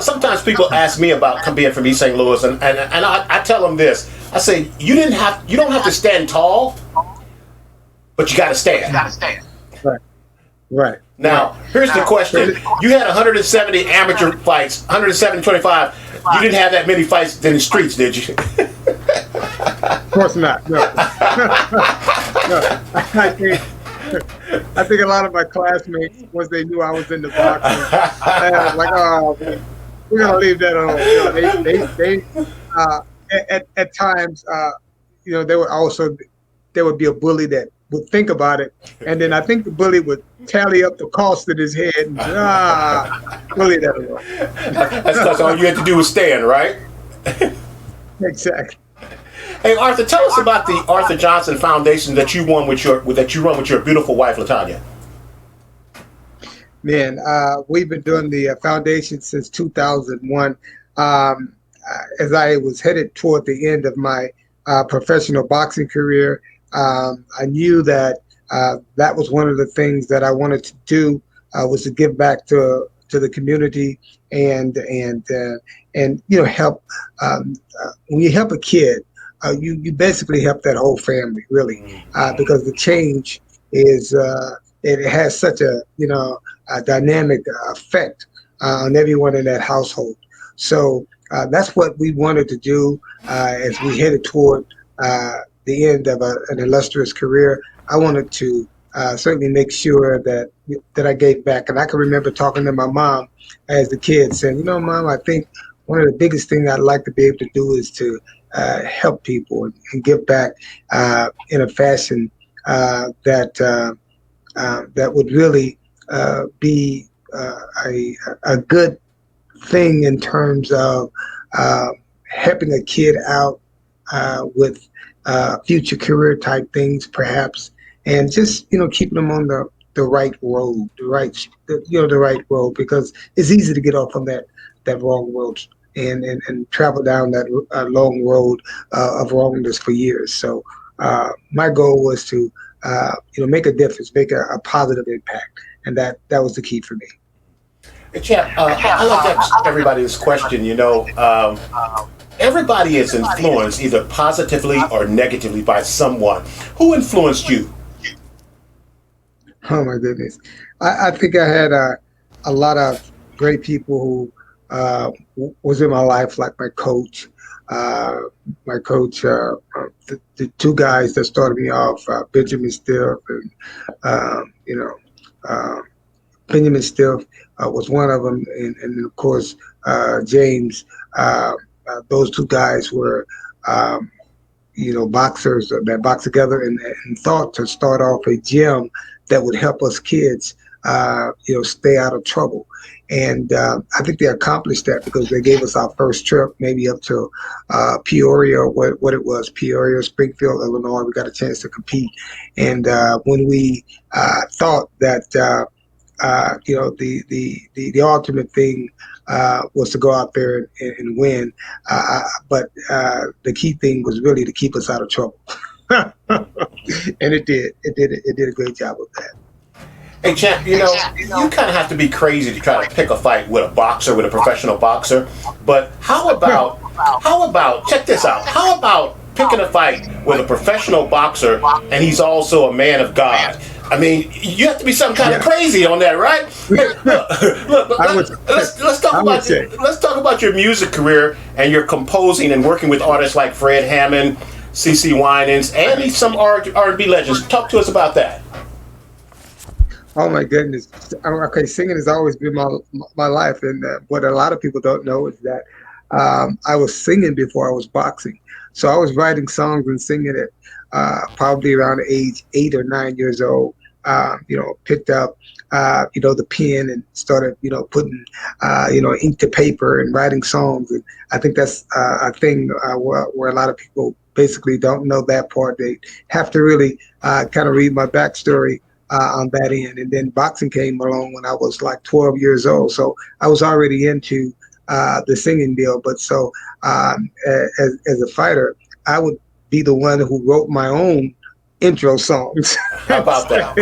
sometimes people ask me about being from East St. Louis, and I tell them this. I say you don't have to stand tall, but you got to stand. Right. Right. Now, here's the question: you had 170 amateur fights, 170 25. You didn't have that many fights in the streets, did you? Of course not. No. No. I think a lot of my classmates, once they knew I was in the boxing, like, oh, we're gonna leave that alone. At times, there would be a bully that would think about it, and then I think the bully would tally up the cost in his head and bully that alone. That's because all you had to do was stand, right? Exactly. Hey, Arthur, tell us about the Arthur Johnson Foundation that you run with your beautiful wife, Latanya. Man, we've been doing the foundation since 2001. As I was headed toward the end of my professional boxing career, I knew that that was one of the things that I wanted to do was to give back to the community and help. When you help a kid, you basically help that whole family, really, because the change is it has such a dynamic effect on everyone in that household. So that's what we wanted to do as we headed toward the end of an illustrious career. I wanted to certainly make sure that I gave back, and I can remember talking to my mom as a kid, saying, Mom, I think one of the biggest things I'd like to be able to do is to help people and give back in a fashion that would really be a good thing in terms of helping a kid out with future career type things, perhaps, and just keeping them on the right road, the right road, because it's easy to get off on that wrong road and travel down that long road of wrongness for years. So my goal was to make a difference, make a positive impact, and that was the key for me. Hey, Chap, I like to ask everybody this question. Everybody is influenced either positively or negatively by someone. Who influenced you? Oh my goodness, I think I had a lot of great people who was in my life, like my coach. The two guys that started me off, Benjamin Stiff, and Benjamin Stiff was one of them, and of course James. Those two guys were, boxers that boxed together and thought to start off a gym that would help us kids, stay out of trouble. And I think they accomplished that because they gave us our first trip, maybe up to Peoria, what it was, Peoria, Springfield, Illinois. We got a chance to compete. And when we thought that, the ultimate thing was to go out there and win. But the key thing was really to keep us out of trouble. And it did. It did a great job of that. Hey, Champ, you kind of have to be crazy to try to pick a fight with a professional boxer. But how about, check this out, how about picking a fight with a professional boxer and he's also a man of God? I mean, you have to be some kind of crazy on that, right? Hey, let's talk about your music career and your composing and working with artists like Fred Hammond, CeCe Winans, and some R&B legends. Talk to us about that. Oh my goodness. Okay, singing has always been my life, and what a lot of people don't know is that I was singing before I was boxing. So I was writing songs and singing it probably around age 8 or 9 years old. Picked up the pen and started, ink to paper and writing songs. And I think that's a thing where a lot of people basically don't know that part. They have to really kind of read my backstory on that end. And then boxing came along when I was like 12 years old. So I was already into the singing deal. But so as a fighter, I would be the one who wrote my own intro songs. How about that?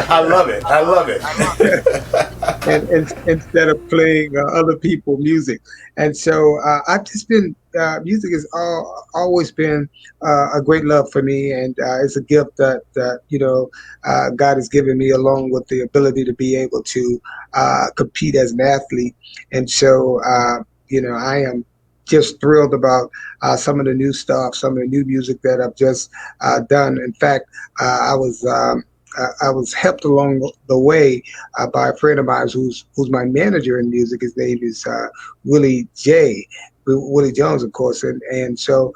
I love it. I love it. and instead of playing other people's music. And so I've just been, music has always been a great love for me. And it's a gift that God has given me, along with the ability to be able to compete as an athlete. And so, I am just thrilled about some of the new stuff, some of the new music that I've just done. In fact, I was helped along the way by a friend of mine who's my manager in music. His name is Willie Jones, of course, and so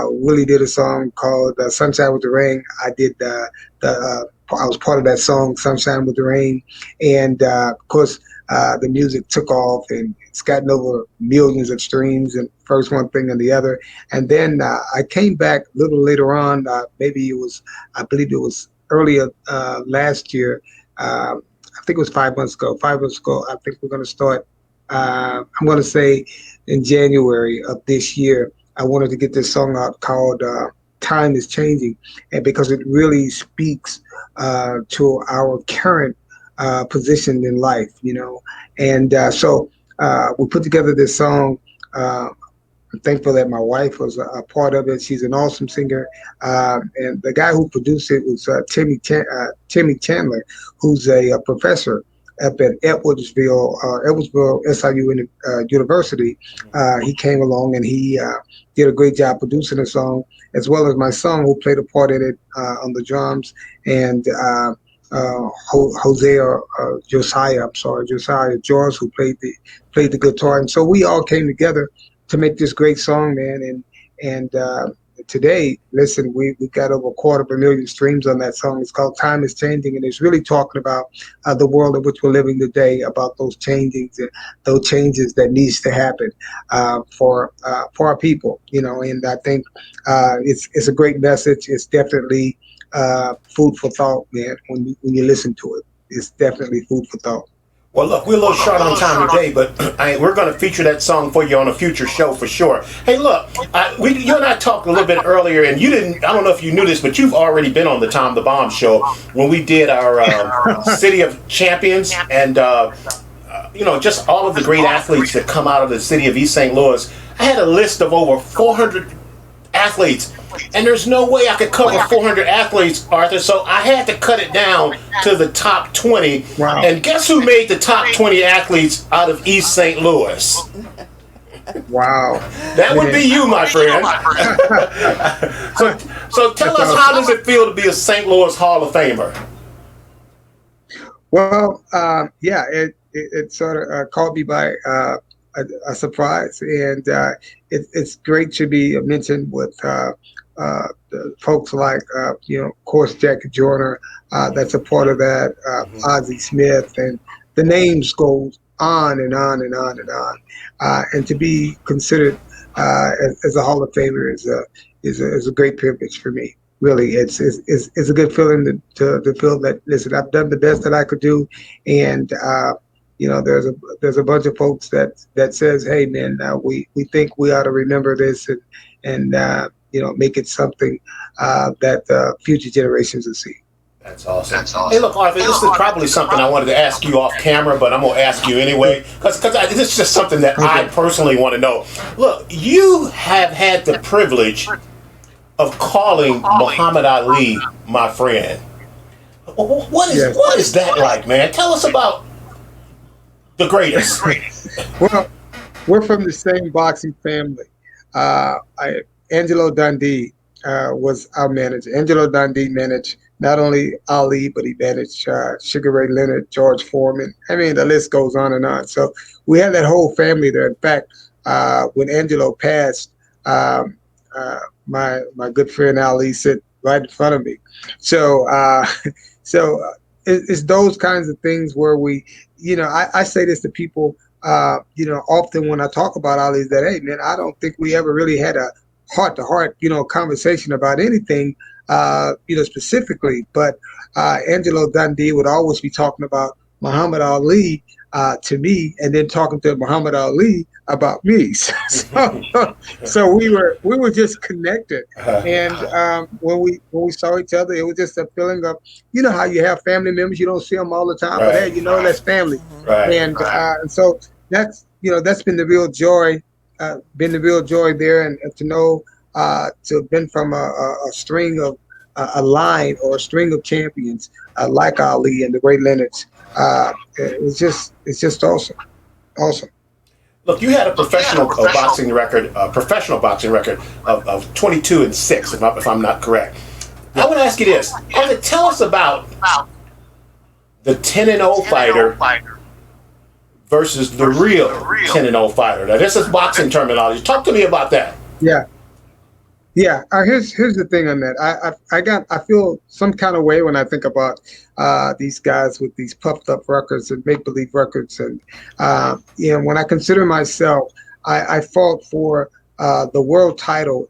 Willie did a song called "Sunshine with the Rain." I did I was part of that song, "Sunshine with the Rain," and of course. The music took off, and it's gotten over millions of streams, and first one thing and the other. And then I came back a little later on, I believe it was earlier last year. I think it was 5 months ago. 5 months ago, I think we're going to start, I'm going to say in January of this year, I wanted to get this song out called Time is Changing, and because it really speaks to our current position in life, and so we put together this song. I'm thankful that my wife was a part of it. She's an awesome singer, and the guy who produced it was Timmy Chandler, who's a professor up at Edwardsville SIU University. He came along and he did a great job producing the song, as well as my son, who played a part in it on the drums, and Josiah George, who played the guitar. And so we all came together to make this great song, man. And today, listen, we got over 250,000 streams on that song. It's called Time is Changing, and it's really talking about the world in which we're living today, about those changes that needs to happen for our people, and I think it's a great message. It's definitely food for thought, man. When you listen to it, it's definitely food for thought. Well, look, we're a little short on time today, but we're going to feature that song for you on a future show for sure. Hey, look, you and I talked a little bit earlier, and you didn't. I don't know if you knew this, but you've already been on the Tom the Bomb show when we did our City of Champions, and just all of the great athletes that come out of the city of East St. Louis. I had a list of over 400 athletes. And there's no way I could cover 400 athletes, Arthur, so I had to cut it down to the top 20. Wow. And guess who made the top 20 athletes out of East St. Louis? Wow. That would be you, my friend. So tell us, how does it feel to be a St. Louis Hall of Famer? Well, it sort of caught me by a surprise, and it's great to be mentioned with folks like, of course, Jackie Joyner, that's a part of that, Ozzie Smith, and the names go on and on and on and on. And to be considered as a Hall of Famer is a great privilege for me. Really, it's a good feeling to feel that, listen, I've done the best that I could do, and there's a bunch of folks that says, hey man, we think we ought to remember this and make it something that future generations will see. That's awesome. Hey, look, Arthur, this is probably something I wanted to ask you off camera, but I'm going to ask you anyway, because this is just something that I personally want to know. Look, you have had the privilege of calling Muhammad Ali my friend. What is that like, man? Tell us about the greatest. Well, we're from the same boxing family. Angelo Dundee was our manager. Angelo Dundee managed not only Ali, but he managed Sugar Ray Leonard, George Foreman. I mean, the list goes on and on. So we had that whole family there. In fact, when Angelo passed, my good friend Ali sit right in front of me. So So it's those kinds of things where we, I say this to people, often when I talk about Ali, is that, hey, man, I don't think we ever really had a heart-to-heart, conversation about anything, specifically. But Angelo Dundee would always be talking about Muhammad Ali to me, and then talking to Muhammad Ali about me. So we were just connected, and when we saw each other, it was just a feeling of, how you have family members, you don't see them all the time, but hey, that's family, and so that's been the real joy, there, and to know to have been from a string of a line or a string of champions like Ali and the great Leonards. It's just awesome. Look, you had a professional boxing record of 22-6, if I'm not correct. I want to ask you this: tell us about the 10-0 fighter versus the real 10-0 fighter. Now, this is boxing terminology. Talk to me about that. Yeah. Here's the thing on that. I feel some kind of way when I think about these guys with these puffed up records and make believe records, and when I consider myself, I fought for the world title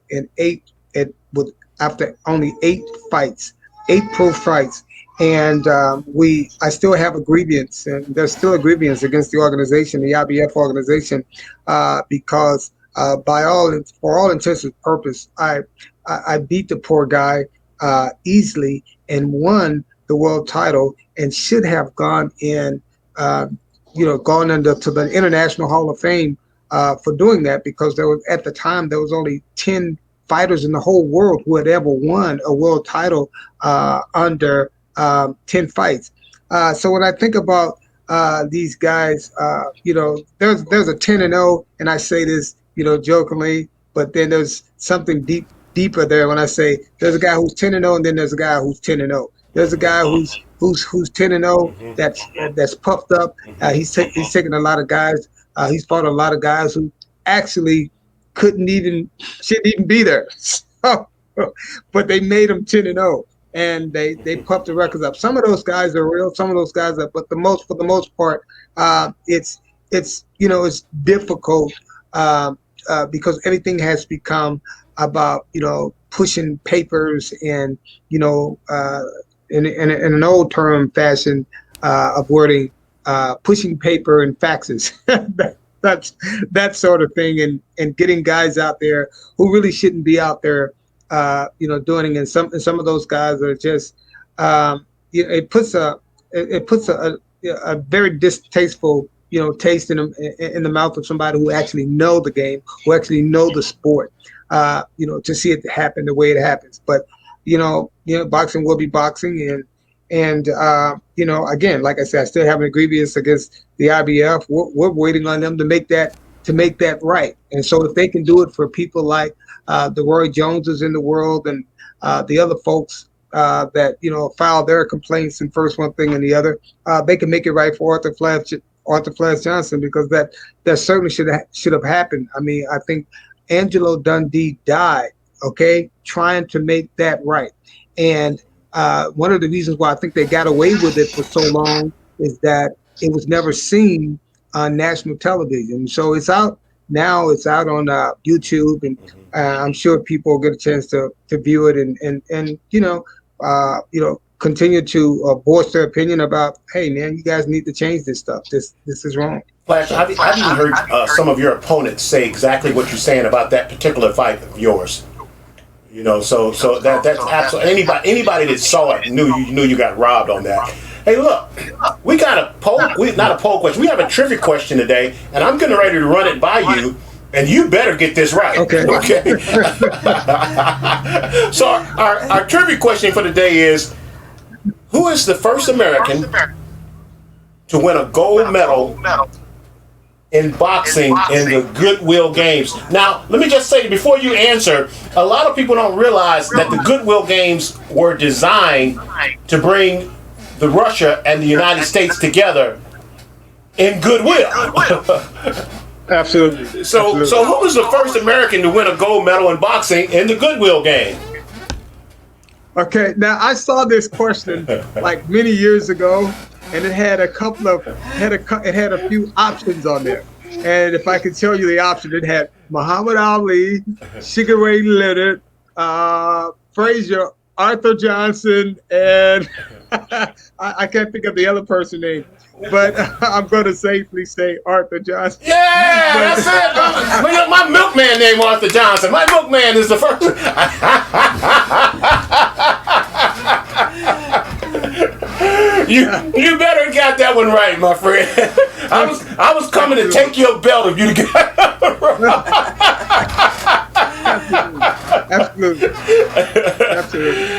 after only 8 fights, 8 pro fights, and I still have a grievance, and there's still a grievance against the organization, the IBF organization, because. For all intents and purpose, I beat the poor guy easily and won the world title, and should have gone into the International Hall of Fame for doing that, because at the time there was only 10 fighters in the whole world who had ever won a world title under 10 fights. So when I think about these guys, there's a 10-0, and I say this, jokingly, but then there's something deeper there when I say there's a guy who's 10-0, and then there's a guy who's 10-0. There's a guy who's 10-0 that's puffed up. He's taken a lot of guys. He's fought a lot of guys who actually shouldn't even be there. But they made him 10-0, and they puffed the records up. Some of those guys are real. Some of those guys are, but for the most part, it's difficult. Because everything has become about pushing papers and in an old term fashion of wording, pushing paper and faxes. That's that sort of thing, and getting guys out there who really shouldn't be out there doing it. And some of those guys are just it puts a very distasteful taste in the mouth of somebody who actually know the game, who actually know the sport, to see it happen the way it happens. But, boxing will be boxing. And again, like I said, I still have an grievance against the IBF. We're waiting on them to make that right. And so if they can do it for people like the Roy Joneses in the world, and the other folks that, file their complaints, and first one thing and the other, they can make it right for Arthur Flash Johnson, because that certainly should have happened. I mean, I think Angelo Dundee died, trying to make that right. And one of the reasons why I think they got away with it for so long is that it was never seen on national television. So it's out now. It's out on YouTube, and I'm sure people will get a chance to view it and continue to voice their opinion about, hey man, you guys need to change this stuff. This is wrong. Flash, I've even heard some of your opponents say exactly what you're saying about that particular fight of yours. So that's absolutely anybody that saw it knew you got robbed on that. Hey, look, we got not a poll question. We have a trivia question today, and I'm getting ready to run it by you. And you better get this right. Okay. So our trivia question for today is: who is the first American to win a gold medal in boxing in the Goodwill Games? Now, let me just say, before you answer, a lot of people don't realize that the Goodwill Games were designed to bring the Russia and the United States together in goodwill. Absolutely. So who was the first American to win a gold medal in boxing in the Goodwill Game? Okay, now I saw this question like many years ago, and it had it had a few options on there. And if I could tell you the option, it had Muhammad Ali, Sugar Ray Leonard, Frazier, Arthur Johnson, and I can't think of the other person's name, but I'm going to safely say Arthur Johnson. Yeah, that's it. My milkman named Arthur Johnson. My milkman is the first. You better got that one right, my friend. I was coming to take your belt if you got it wrong. Absolutely.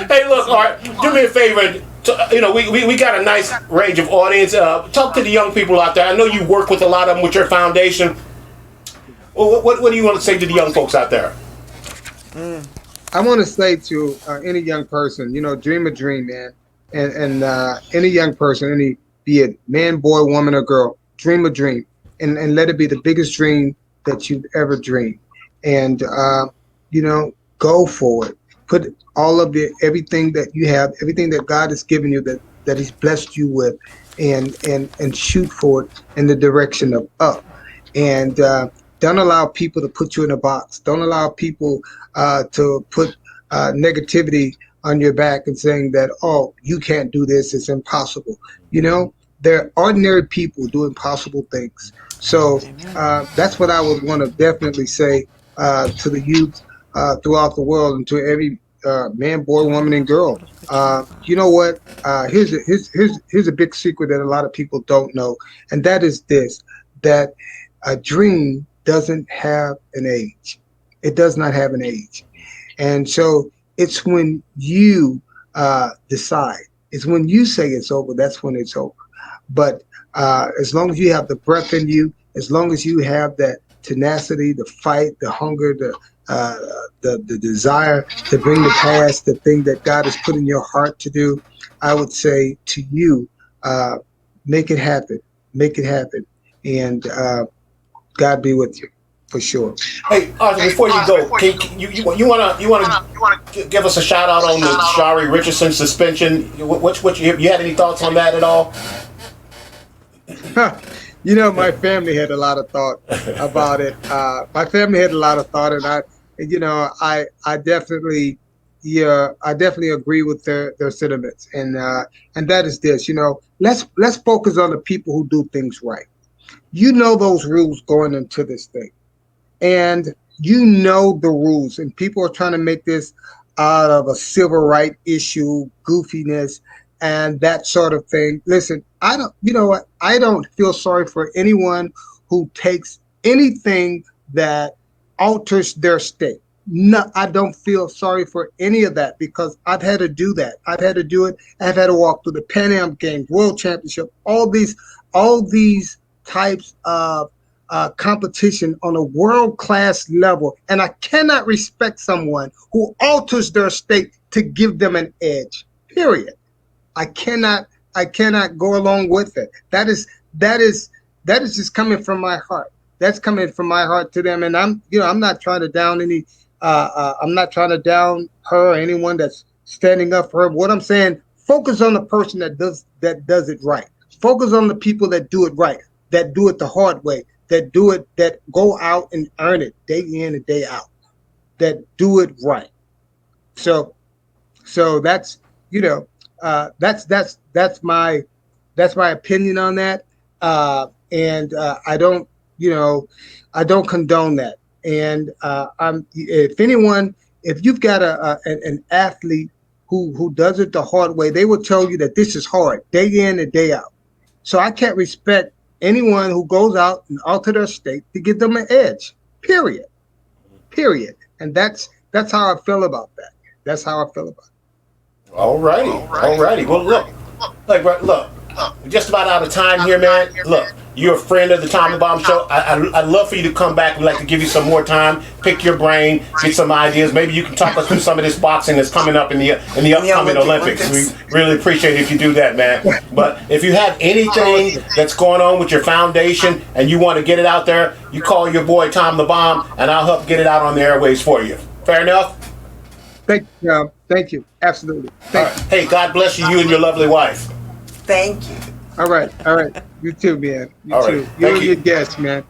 Hey, look, Art, do me a favor. We got a nice range of audience. Talk to the young people out there. I know you work with a lot of them with your foundation. Well, what do you want to say to the young folks out there? I want to say to any young person, dream a dream, man. And any young person, be it man, boy, woman, or girl, dream a dream, and let it be the biggest dream that you've ever dreamed. And go for it. Put all of everything that you have, everything that God has given you, that He's blessed you with, and shoot for it in the direction of up. And don't allow people to put you in a box. Don't allow people to put negativity on your back and saying that, oh, you can't do this, it's impossible. They're ordinary people doing possible things. So that's what I would want to definitely say to the youth throughout the world, and to every man, boy, woman, and girl. You know what? Here's a big secret that a lot of people don't know, and that is this: that a dream doesn't have an age. It does not have an age, and so it's when you decide. It's when you say it's over. That's when it's over. But as long as you have the breath in you, as long as you have that tenacity, the fight, the hunger, the desire to bring to pass the thing that God has put in your heart to do, I would say to you, make it happen, and God be with you, for sure. Hey, Arthur, before you go, you want to give us a shout out on the Shari Richardson suspension? What you had any thoughts on that at all? My family had a lot of thought about it. My family had a lot of thought, and I definitely agree with their sentiments, and that is this. Let's focus on the people who do things right. Those rules going into this thing, and the rules, and people are trying to make this out of a civil right issue, goofiness, and that sort of thing. Listen, I don't feel sorry for anyone who takes anything that alters their state. No, I don't feel sorry for any of that, because I've had to do that. I've had to do it. I've had to walk through the Pan Am Games, World Championship, all these types of competition on a world-class level. And I cannot respect someone who alters their state to give them an edge, period. I cannot go along with it. That is just coming from my heart. That's coming from my heart to them. And I'm not trying to down I'm not trying to down her or anyone that's standing up for her. What I'm saying, focus on the person that does it right. Focus on the people that do it right, that do it the hard way, that go out and earn it day in and day out, that do it right. So that's that's my opinion on that. And I don't condone that. And if you've got an athlete who does it the hard way, they will tell you that this is hard day in and day out. So I can't respect anyone who goes out and alter their state to give them an edge, period. And that's how I feel about that. That's how I feel about it. All righty. Well, look, we're just about out of time here, man. Look, you're a friend of the Tom the Bomb Show. I'd love for you to come back. We'd like to give you some more time, pick your brain, get some ideas. Maybe you can talk us through some of this boxing that's coming up in the upcoming Olympics. We really appreciate it if you do that, man. But if you have anything that's going on with your foundation and you want to get it out there, you call your boy Tom the Bomb, and I'll help get it out on the airways for you. Fair enough? Thank you. Absolutely. All Thank right. Hey, God bless you, you and your lovely wife. Thank you. you. All right. You too, man. You All right. too. Thank You and you. your guest, man.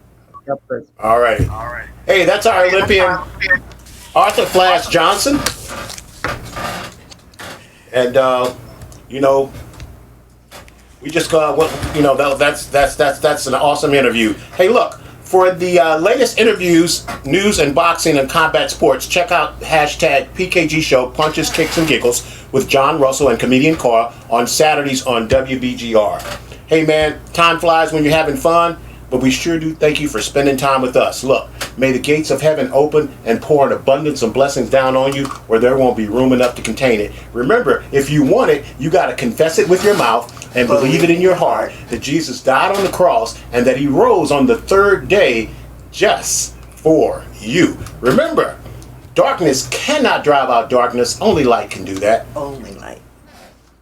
God bless. All right. Hey, that's our Olympian, Arthur Flash Johnson. And you know, we just got that's an awesome interview. Hey, look, for the latest interviews, news and boxing and combat sports, check out hashtag PKG Show Punches, Kicks, and Giggles with John Russell and comedian Carr on Saturdays on WBGR. Hey man, time flies when you're having fun, but we sure do thank you for spending time with us. Look, may the gates of heaven open and pour an abundance of blessings down on you where there won't be room enough to contain it. Remember, if you want it, you got to confess it with your mouth and believe it in your heart that Jesus died on the cross and that he rose on the third day just for you. Remember, darkness cannot drive out darkness. Only light can do that. Only light.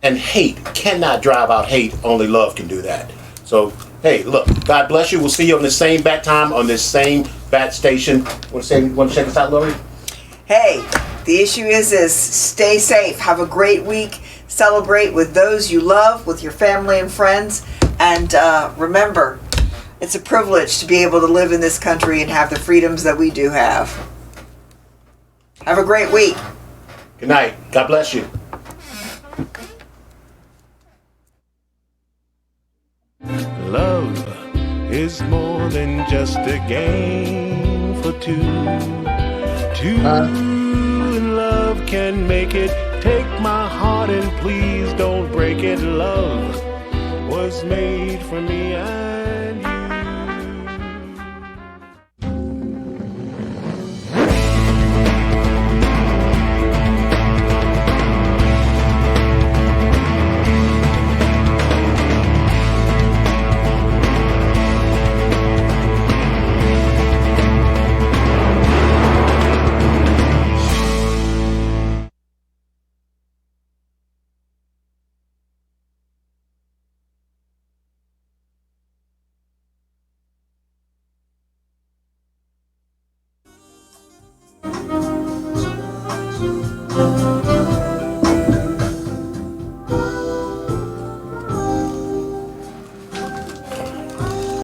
And hate cannot drive out hate. Only love can do that. So, hey, look, God bless you. We'll see you on the same bat time on this same bat station. Want to check us out, Lori? Hey, the issue is stay safe. Have a great week. Celebrate with those you love, with your family and friends. And remember, it's a privilege to be able to live in this country and have the freedoms that we do have. Have a great week. Good night. God bless you. Love is more than just a game for two. Two in love can make it. Take my heart and please don't break it. Love was made for me and you.